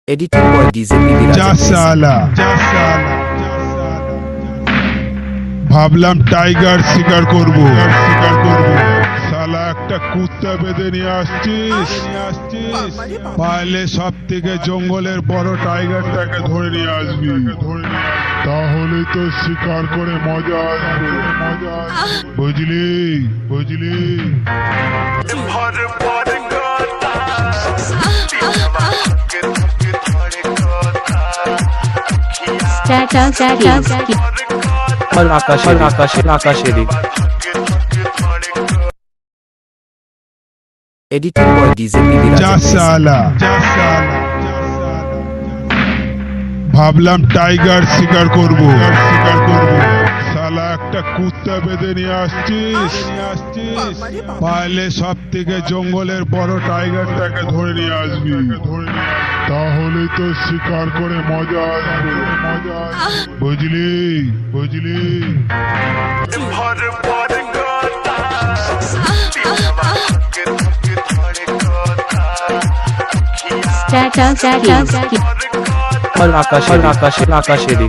editing বয় DJ বিবি যা সালা ভাবলাম টাইগার শিকার করব শালা একটা কুত্তা বেঁধে নিয়ে আসছিস পারলে সব থেকে জঙ্গলের বড় টাইগারটাকে ধরে নিয়ে আসবি তাহলে তো শিকার করে মজা আসবে বুঝলি বুঝলি আকাশেরই এডিটিং বয় ডিজে বিবি যা সালা ভাবলাম টাইগার শিকার করব শালা একটা কুত্তা বেঁধে নিয়ে আসছিস পারলে সব থেকে জঙ্গলের বড় টাইগারটাকে ধরে নিয়ে আসবি তাহলে তো শিকার করে মজা আসবে বুঝলি বুঝলি আকাশেরই